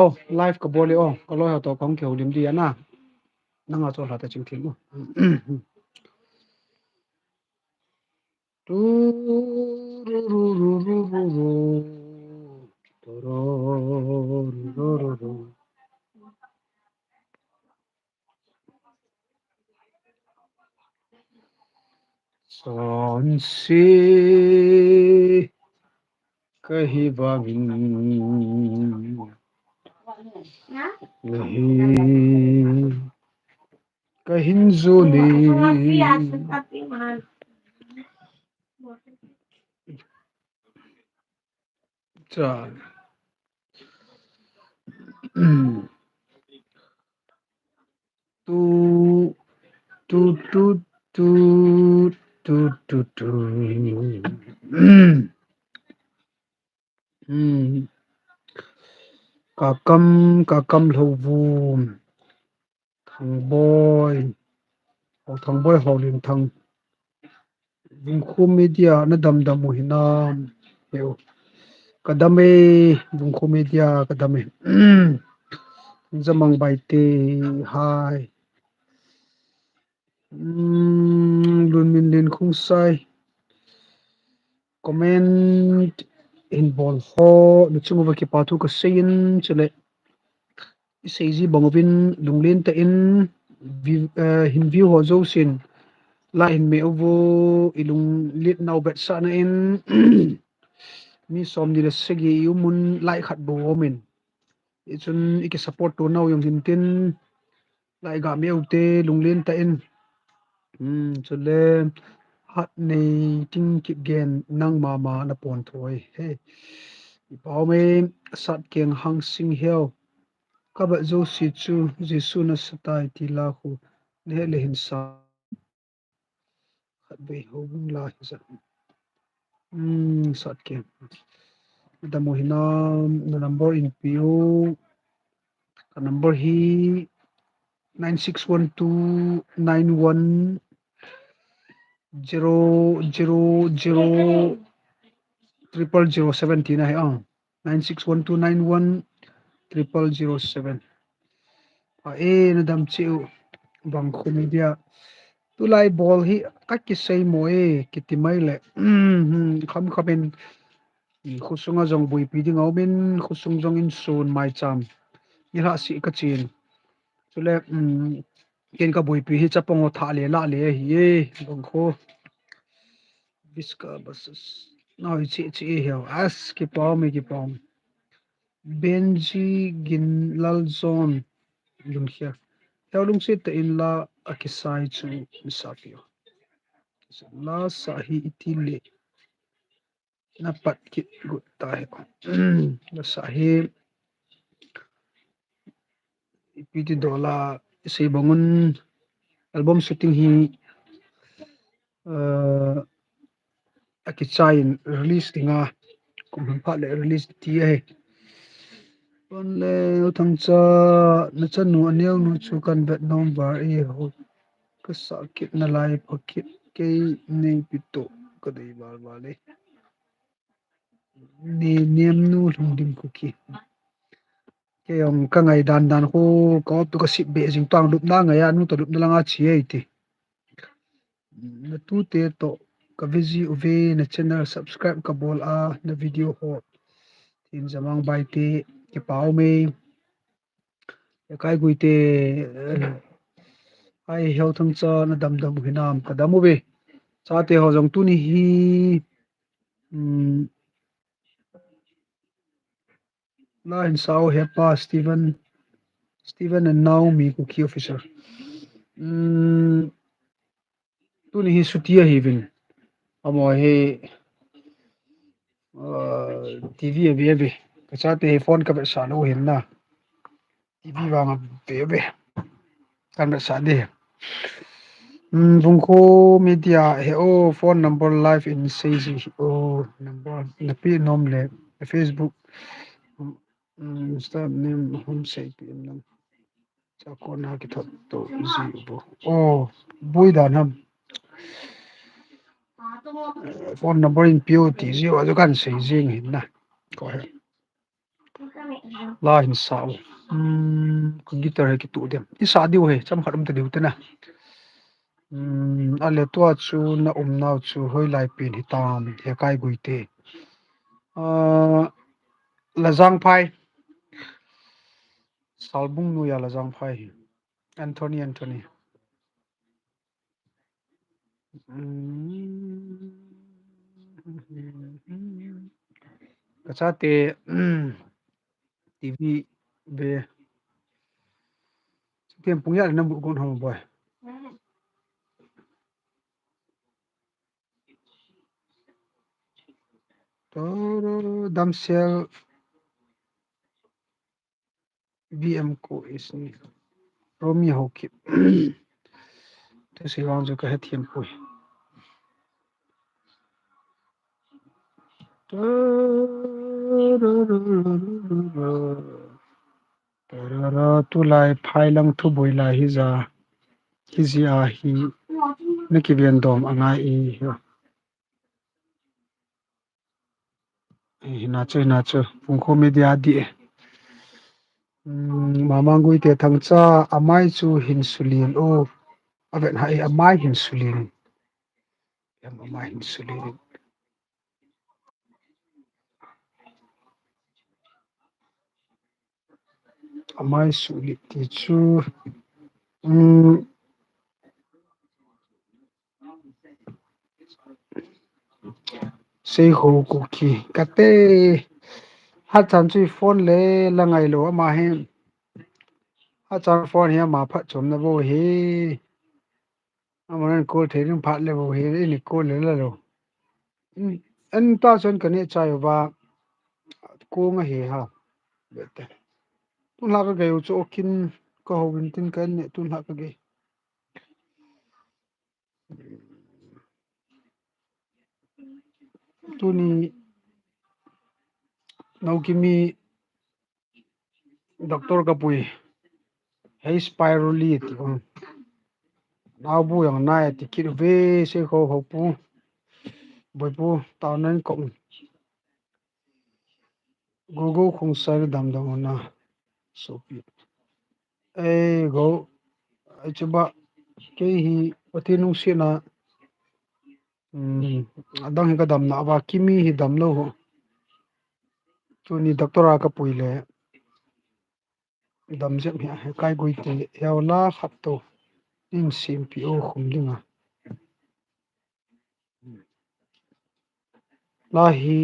Oh, live ka bole oh, kalau ya to kong kihoulim dia na, nang ato hata ching thing mo. Tu ru ru ru ru ru ru. Tu ru ru ru ru ru. Son si kahibangin nahi kahinzuli cha tu tu tu tu tu tu tu kakam kakam lovum thằng boy hoặc thằng boy học liền thằng vùng khu media nó đầm đầm mùi nam hiểu kadame vùng khu media kadame zamang bài tê hai luôn min lên không sai comment in ball ho nó chung vào cái patu cái sein chile seiji bangovin lunglen ta in hin view ho zo sin la in me ovo ilung lit nau bet sa na in mi som ni le segi yumun lai khat bo min ichun ike support to nau yong hin tin lai ga me ute lunglen ta in chule hat nei ting ki gen nang ma na pon thoi he pau me sat keng hang sing heo ka ba zo si chu jesu na satai ti la khu le hin sa khat be ho bung la hi sa sat keng da mo hina na number in piu ka number hi 9612910000 00070 na hai 9612910007 na dam chiu bang khu media tu lai ball hi ka ki sei mo e ki ti mai le kham khamen khusunga jong bui pi ding au bin khusung jong in sun mai cham ni ha si ka chin chule ken ka bui pi hi chapong tha le la le hi e bang kho biska bas noi chi chi hi as ki pau me ki pau benji gin lal zone lung khia theo lung se te in la akisai chu misapio la sahi itile na pat ki gut ta he la sahi ipiti dola sei bangun album shooting hi akisai release tinga kum pha le release ti he pon le thang cha na chanu aneu nu chu kan bet number e ho ka sa kit na lai phakit ke nei pito ka dei bal bale ni niam nu lung dim ku ki ke yong ka ngai dan dan ko ko tu ka sip be jing tang lup na ngai anu to lup na langa chi ei ti na tu te to ka visi uve na channel subscribe ka bol a na video ho tin jamang bai te ke pau me kai gui te ai hel thang cha na dam dam hinam ka damu be cha te ho jong tu ni hi la in sao hepa Steven and Naomi ku key officer tu ni hi sutia hi vin amo he TV be be ka cha te phone ka be sa no hin na TV wang be be kan be sa de bungko media he o phone number live in says o number na pi nom le Facebook start name home site pin nam cha ko na ki thot to zi bo o bui da nam phone number in POT zero ajo kan sei jing hin na ko he la hin sao computer he ki tu dem i sa diu he cham khatum te diu te na ale to chu na nau chu hoi lai pin hi tam he kai gui te la jang phai salbung nu ya la jang phai Anthony kachate TV be tem punya na bu gon hom boy to damsel VM ko isni romi hoki te se wan jo ka hethiam pui tu lai phai lang thu boi lai hi za hi zia hi niki vian dom anga i na chu pungkho media di mamangui te thangcha amai chu hinsulin o aven hai amai hinsulin yam amai hinsulin amai suli ti chu sei ho ku ki kate ha chan chui phone le langai lo ma he ha chan phone he ma phat chom na bo he amaran call therin phat le bo he ni call le la lo an ta chan kane chai ba ko nga he ha bete tu la ka ge chu kin ko ho bin tin kan ne tu la ka ge tu ni nau ki mi doctor ka pui hey spirally ti nau bu yang nai ti kir ve se ko ho pu boi pu ta nan ko go go khung sai dam dam na so pi e go chuba ke hi patinu se na adang ka dam na ba kimi hi dam lo ho tu ni doctora ka puile dam je mi ha kai goi te yaw la khat to ning sim pi o khum dinga la hi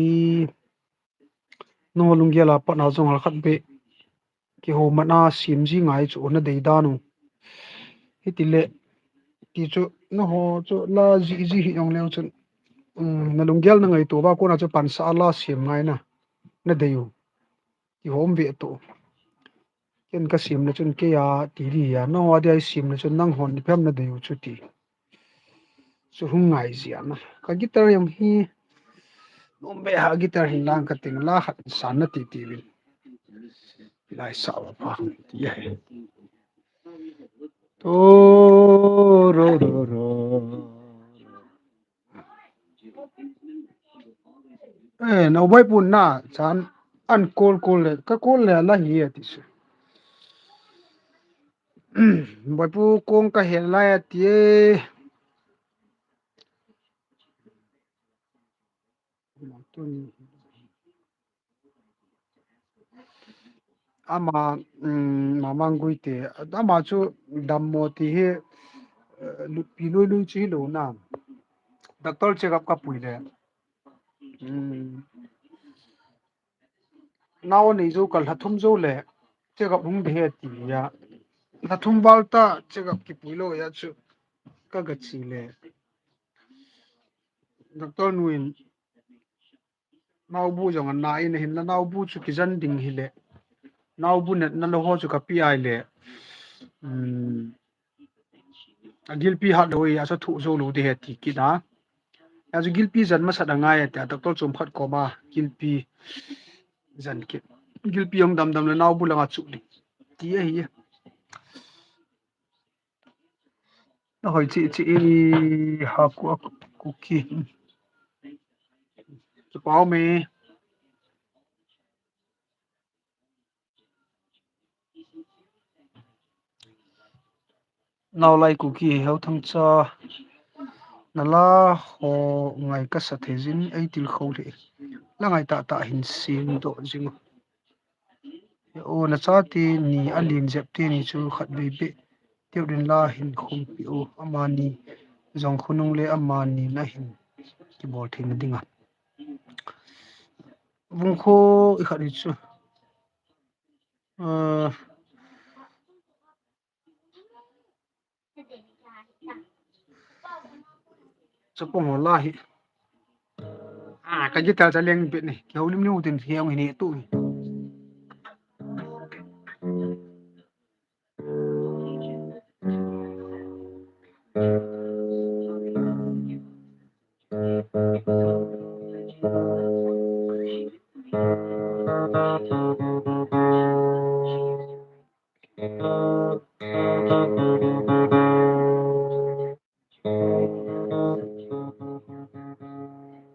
no lungya la pa na zong al khat be ki ho mana sim ji ngai chu na dei danu hitile ti chu no ho chu la ji ji hi yong leo chu na lungyal na ngai to ba ko na chu pan sa la sim ngai na deyu ki hom ve to ken ka sim na chun ke ya ti ri ya no wa dai sim na chun nang hon ni pham na deyu chu ti chu hung ngai zia na ka gitar yam hi nom be ha gitar hin lang ka ting la khat san na ti ti win lai sa wa pa ti ya to ro na bai pun na chan an kol le ka kol le la hi ti su bai pu kong ka hel la ya ti ama mamangui te ama chu dammo ti he pi loi loi chi lo na doctor check up ka puile naw nei zo kal hathum zo le check up hung de ti ya hathum balta check up ki puilo ya chu ka ga chi le doctor nuin naw bu jong na in hin na naw bu chu ki jan ding hi le naw bu net na lo ho chu ka pi ai le agil pi ha doi asa thu zo lu de he ti ki da as gilpi jan ma sada ngai ta doctor chum khat ko ma gilpi jan ki gilpi ong dam dam na naw bulanga chu li ti a hi na hoi chi chi ha ku ki chu pao me nào lại cookie heo thằng cha nala ho ngai ka sa thezin ei til kho le la ngai ta ta hin sim do jing o na cha ti ni alin jep ti ni chu khat be be tiêu din la hin khum pi o amani zong khunung le amani na hin ki bol thing dinga vung kho I khat ni chu chapong la hi cái guitar cha leng bit ni kihoulim ni utin hiang ni tu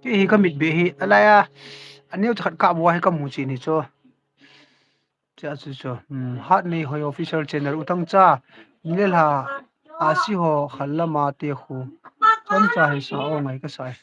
cái hi ka mit be hi alaya aneu chat ka bo hai ka mu chi ni cho cha chu cho hat nei hoi official channel utang cha nile la a si ho khalla ma te khu chon cha hi sa o ngai ka sai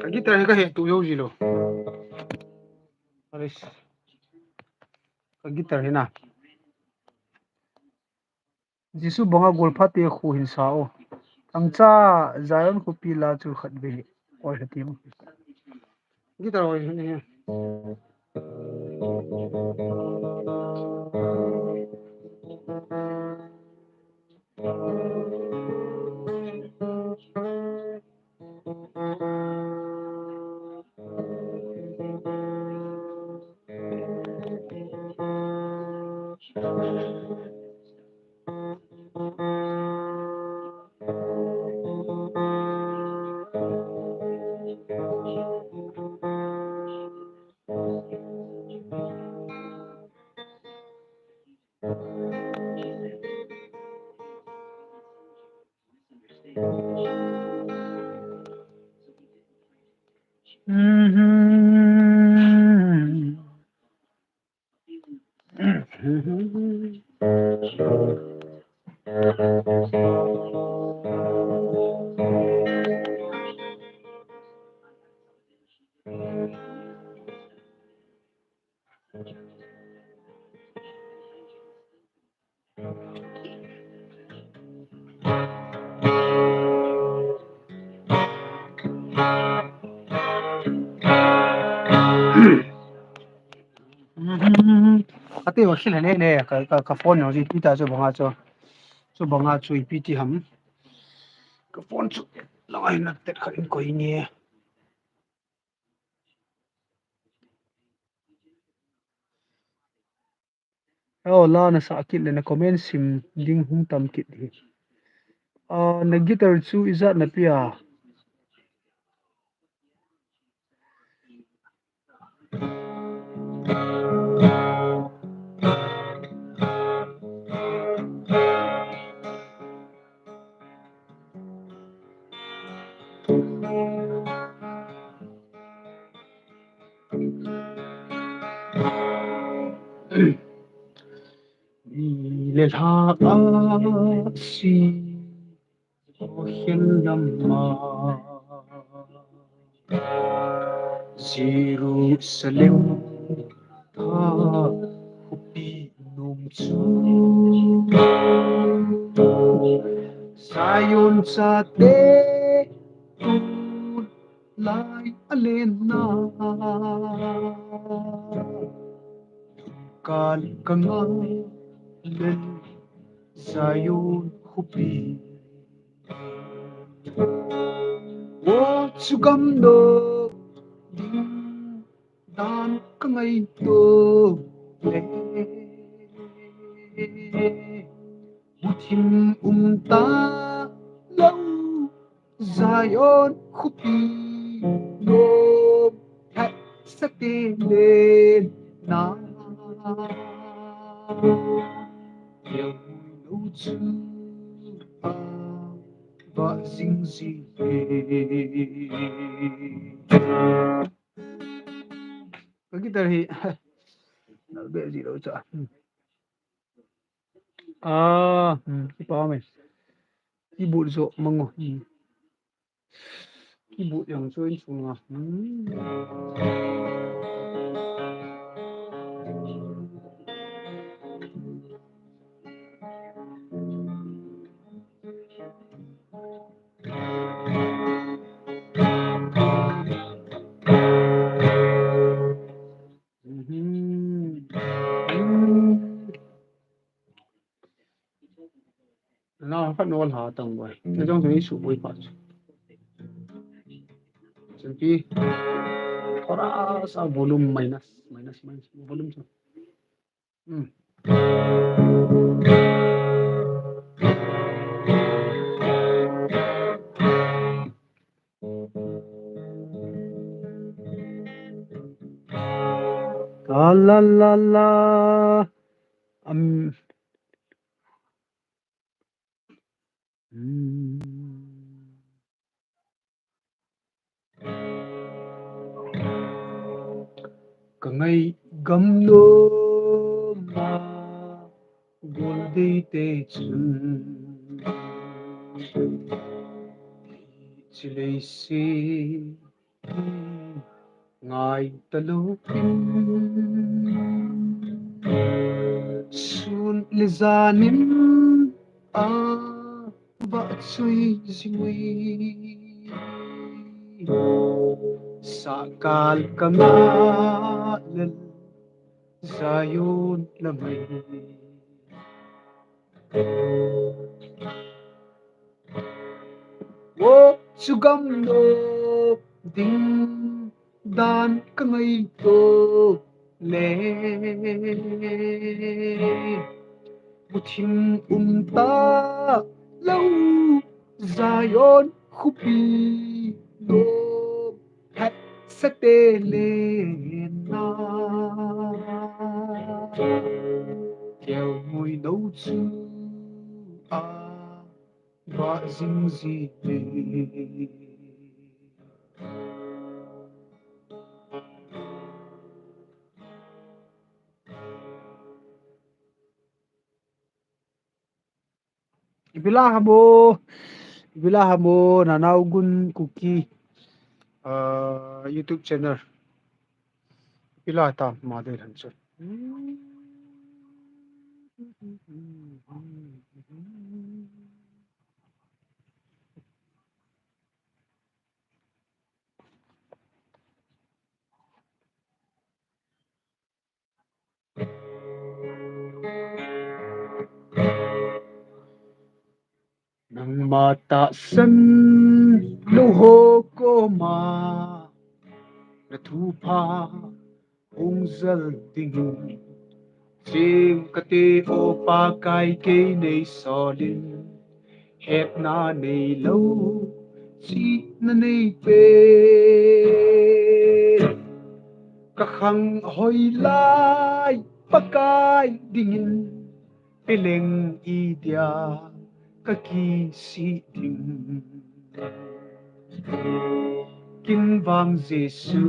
cái guitar hi ka he tu yo ji lo aris cái guitar hi na jisu bonga gol pha te khu hin sa o thang cha zayon khu pi la chu khat be oi hatim guitar oi ni ate wa khil ne ne ka phone no ji pi ta cho bonga cho bonga chu pi ti ham ka phone chu lai na te kharin ko ni oh la na sa kit le na comment sim ding hum tam kit hi na guitar chu izat na pia le tha a si o hian lam ma Jerusalem tha hupi num chu Zion cha te tu lai alena kan kanga len Zion hupi wo chu gam no ding dan ka ngai to le thim ta lâu Zion khupi no hat sakte lên na yêu nấu chu a và dinh gì cái guitar hi nó biết gì đâu chả cái bao mày keyboard rộ mong ngồi keyboard yang chơi xuống à nó phát nôn hả tầng vậy nó trong cái số bôi phát chân pi thora sa volume minus volume sa la la la um cả ngày gầm nô mà buồn đi tê chân chỉ lấy xì ngài ta lúc sun le zanin a ba chui zui sakal kamalal Zion lamay wo sugam no ding dan ka ngay to le buthim ta lâu Zion khupi no hat sa te lên na kèo mùi nấu chu a và dinh gì ibila hamo nanaugun kuki YouTube channel ibila ta madir hanso nang mata san luho ko ma na thu pha ung zal ting chim kati o pa kai ke nei solin het na nei lo chi na nei pe ka khang hoi lai pa kai dingin peleng idia ka ki si ting kin vang Giêsu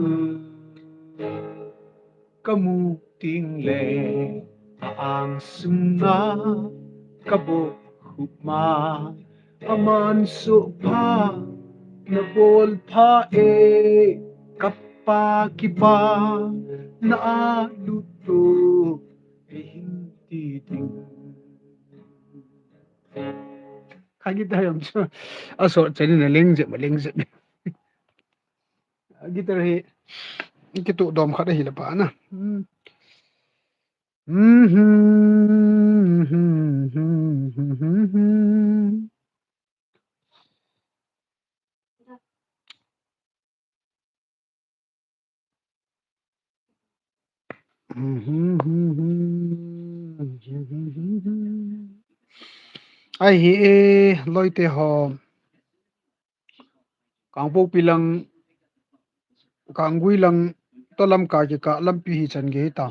kamu ting le ang sunga kabo hukma aman so pa na bol pa kappa kipa na luto hindi ting khagi tayo so aso chani na lengje gitar hi kitu dom khada hila pa na ai hi e loite ho kangpo pilang kangui lang tolam ka ki ka lampi hi chan ge ta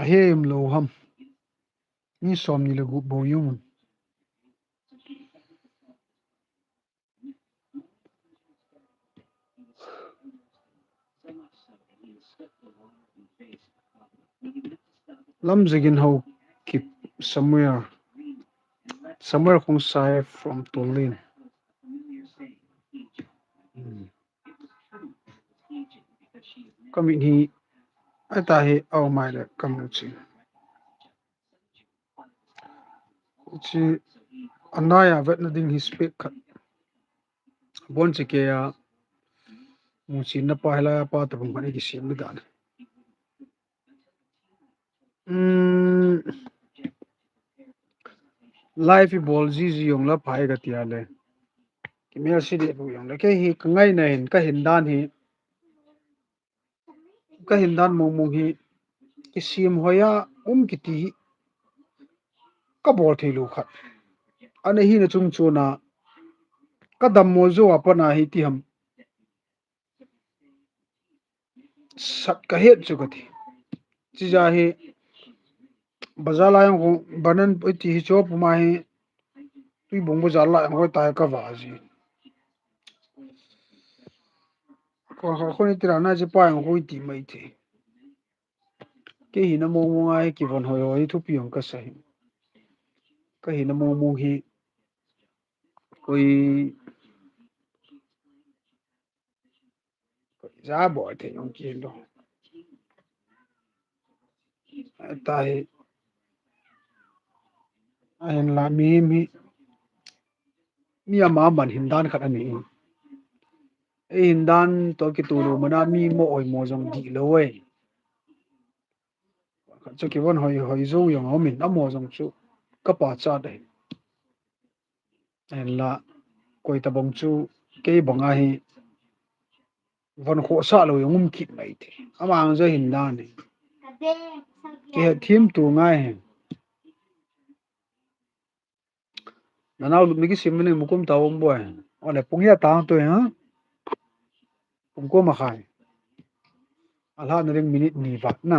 a hem lo ham ni som ni le gu bo yum lam zagin ho keep somewhere kong sai from tolin kami hi ata hi au mai le kam chi anaya vet na ding hi speak khat bon che ke ya mu chin na pa hela pa ta bang bani ki sim da um life bol ji ji yong la phai ga tia le ki me si de bu yong le ke hi kangai na hin ka hin dan hi ka hin dan mo mo hi ki sim hoya ki ti ka bol thei khat ane hi na chung chu na ka dam mo zo apana hi ti ham sat ka het chu ka thi chi ja hi bazar la yang banan ti hi chop ma hi tui bong bazar la yang ta ka wa ji ko ni tira na je pa yang ko ti mai thi ke hi na mo mo ngai ki von hoi hoi thu pi ka sai ka hi na mo mo hi koi za bo the yong ki do ta hi ayan la mi ama man hin dan khat ani e hin dan to ki tu ru mana mi mo oi mo jong di lo we chu ki von hoi hoi zo yong au min amo jong chu ka pa cha dai en la koi ta bong chu ke bong a hi von kho sa lo yong ki mai the ama ang zo hin dan ni ke thim tu ngai he na naw lu mi ki sim ni mukum ta om boy ole pung ya ta to ha pung ko ma khai alha na ring minute ni ba na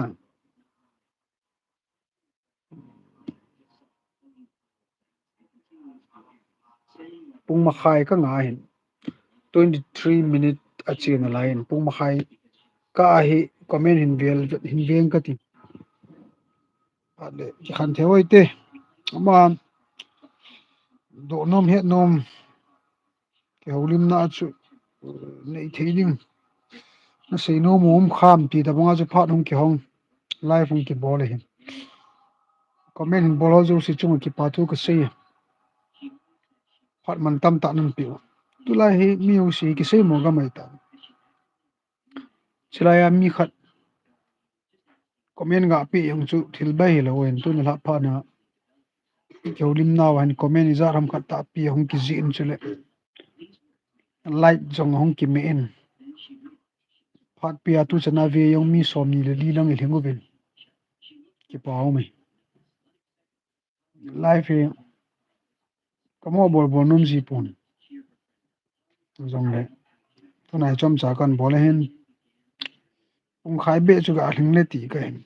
pung ma khai ka nga hin 23 minute a che na lain pung ma khai ka hi comment hin vel ka ti ale khan the oi te ama do nom het nom kihoulim na chu nei theiling na sei no mum kham ti da banga chu phat hong ki hong live hong ki bol hi comment hin bol zo si chung ki pa thu ka sei phat man tam ta nam pi tu lai hi mi u si ki sei mo ga mai ta chila ya mi khat comment ga pi yang chu thil bai lo wen tu na la pha na kihoulim na wan comment i za ram khat ta pi hong ki ji in chule light jong hong ki me in phat pi atu chana ve yong mi som ni le li lang i thengu ben ki pa ho mai life hi kamo bol bol num ji pon jong le to nai chom cha kan bol hen ong khai be chu ga hling le ti ka hen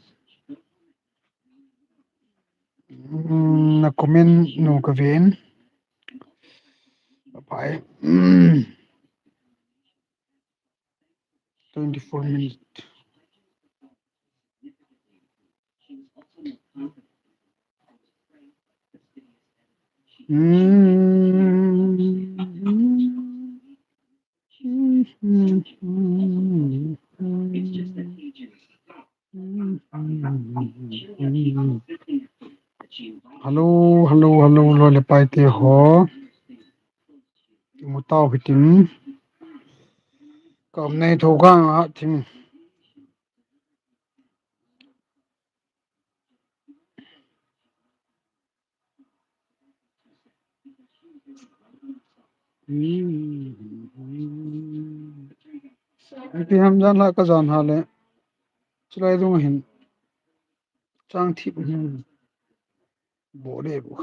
na comment no ka ven pai 24 minutes hello hello hello lo le pai te ho mu tao hitim kam nei tho ga thim cái ham gian lại cái gian hà lệ chỉ là dùng hình trang thị bộ đề bộ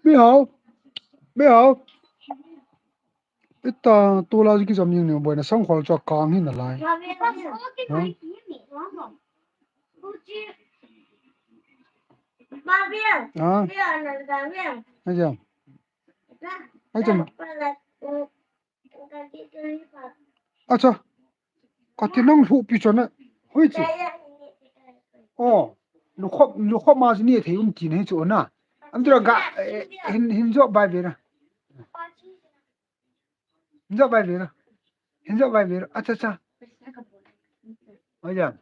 biết hảo biết hảo ít ta tu la cái dòng như vậy là sống hoạt cho càng hin là lại à hay chưa hay chưa à cha có thể nông thụ bị cho nó hơi chứ ồ lúc khóc mà gì thì chỉ hay chỗ na anh chưa gạ hình rõ bài về nè hình rõ bài về nè hình rõ bài về à cha cha hay chưa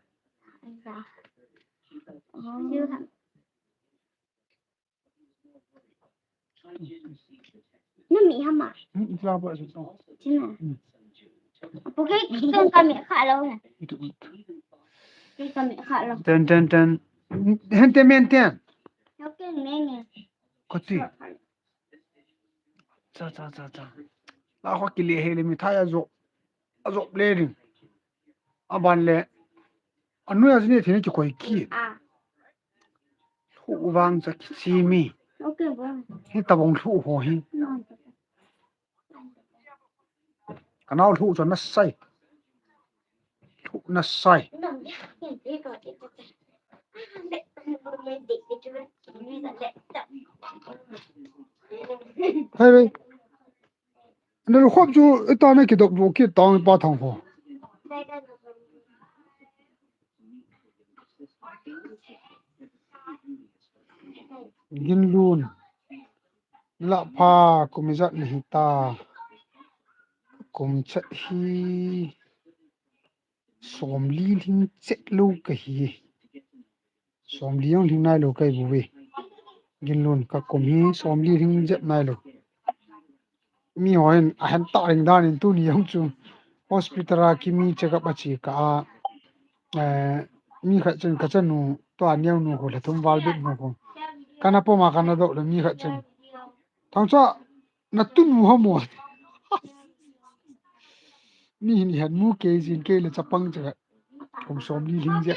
nó mì hả mà ra bữa rồi chứ nào bố cái con mẹ khá lâu nè cái con mẹ khá lâu ten ten ten gente menten nó cái mẹ nè có gì cha cha cha cha la hoa kili hele mi thaya zo le ring aban le anu ya zine thene ki koi ki à thu wang cha ki chi mi nó cái bố hi tabong thu ho hi nó kanao thu cho na sai hay đấy nên khóc chú ta này cái độc bộ kia tao ba thằng hồ gin luôn lạ pha cùng giật này ta cùng chất hi xóm li thinh chết lâu cái hi xóm li ông thinh này lâu cái bùi gin luôn các cùng hi xóm li thinh chết này lâu mi hỏi anh tạo hình đa nên tu ni ông chú hospital ki mi check up achi ka mi kha chen ka chen nu to aneu nu ko la thum wal bit nu ko kana po ma kana do la mi kha chen thang cha na tu nu ha mo mi ni han mu ke jin ke le chapang cha kom som li ling je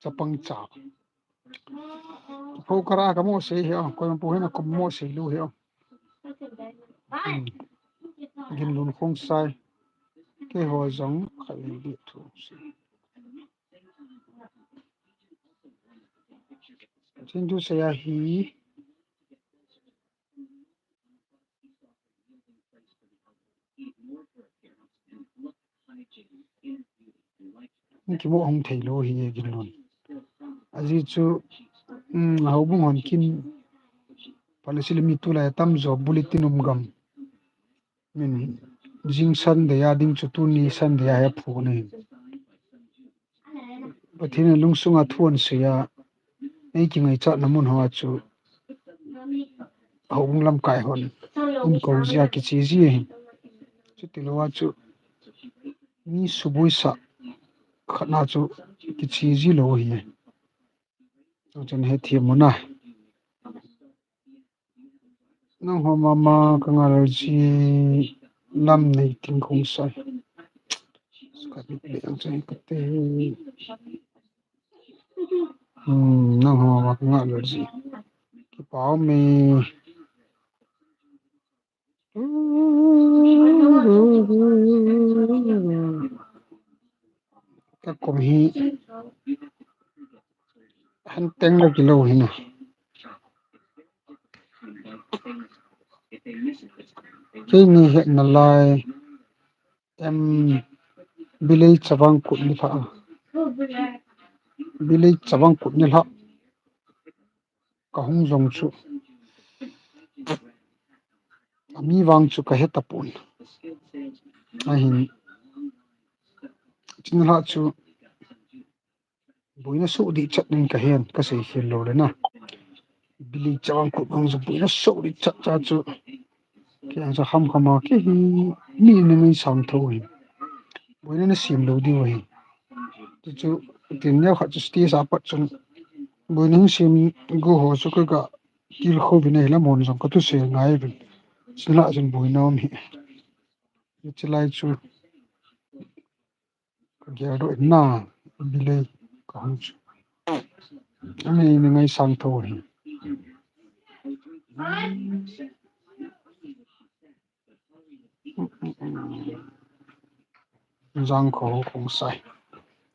chapang cha ko kara ka mo se he ko po he na ko mo se lu he gin lun khong sai ke ho zong khali bi thu chen du se ya hi ni ki mo hong thei lo hi gin lun aji chu hau bung hon kin palisili mi tu la tam zo bulletin gam min jing san de ya ding chu tu ni san de ya phu ne pathina lungsunga thuan se ya ei ki ngai cha namun hawa chu hong lam kai hon ko zia ki chi ji chu tilowa chu mi subui sa khana chu ki chi ji lo hi chu chen he thi mona nang ho mama ka ngal ji lam nei ting khong sai ka bi le ang chen ka te nang ho mama ka ngal ji ki pao me ka kom hi han teng la ki lo hi na cái ni hiện là lại em bilay chabang kut ni pha bilay chabang kut ni ha ka hung jong chu ami wang chu ka het tapun a hin chin ha chu buina su di chat ning ka hen ka sei hil lo le na bili chawang ko bang zo pui na so ri cha cha chu ke ang sa ham khama ke hi mi ne ngai sang tho hi boi na sim lo di wei chu chu tin ya kha chu sti sa pat chung boi na sim go ho chu ka kil kho bi nei la mon jong ka tu se ngai bi sila jin boi na mi chilai chu ka gya do na bile ka hang chu mi ne ngai sang tho hi giang kho khong sai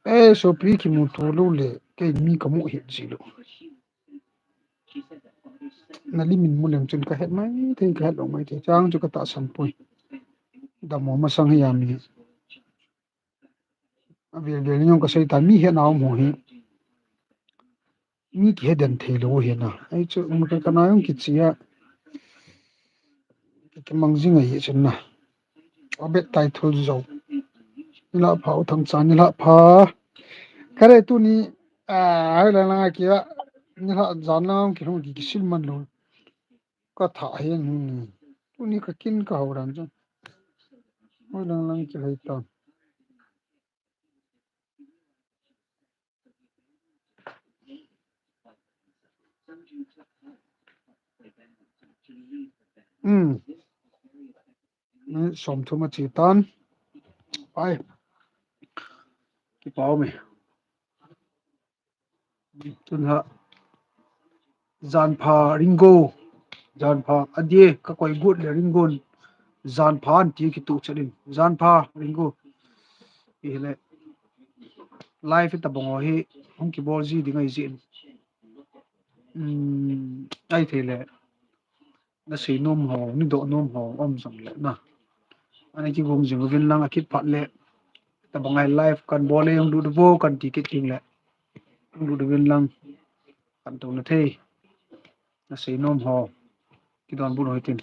ê số pi ki mu to lo le ke mi ka mu hit ji lo na li min mu lem chen ka het mai the ka het lo mai the chang chu ka ta san pui da mo ma sang ya mi a ve ve ni ka sai ta mi he na mo hi mi ki he den the lo he na ai chu mu ka na yong ki chi ya ki mang jing ai chen na a bet tai thul zo la phao thang chan la pha kare tu ni à ai là kia ni la jan la ki ro ki sil man lo có thả hiện tu ni ka kin ka hauran chu oi lang lang ki lai ta ni som thu ma chi tan ai ki pau me tun ha zan pha ringo zan pha adie ka koi gut le ringon zan pha an ti ki tu chalin zan pha ringo hi le life ta bongo hi hong ki bol ji dingai ji ai thele na sei nom ho ni do nom ho om sam le na anh ki gom jing vin lang akit phat le ta bangai live kan bole yung du bo kan ticket king le du du vin lang kan to na the na sei nom ho ki don bu hoitin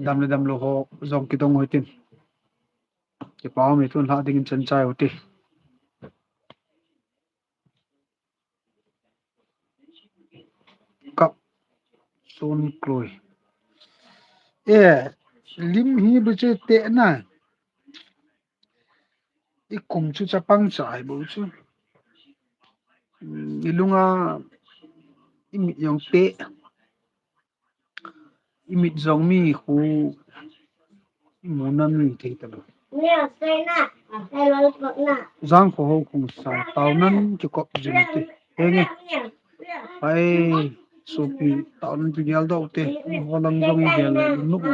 dam le dam lo ho zong ki dong hoitin ki paw mi tun ha ding chen chai hoti kap son kloi e lim hi bu che te na I kum chu chapang chai bu chu ilunga imi yong te imi zong mi khu munam mi the ta lo nè xe nè xe lối cột nè giang kho ho khung sa tao nan ki ko jin te he nge ai sopi tao nan pi gal do te ho lang jong i gel nu ko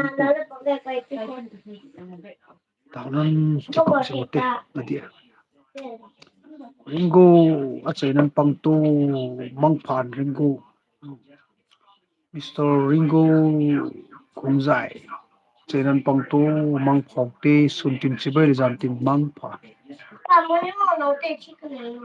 tao nan ki ko se te na dia ringo a chai nan pang tu mang phan ringo Mr. Ringo khung zai chai nan pang tu mang phok te sun tin chi bai jan tin mang pha Cảm ơn những món nấu tệ chị cứ này.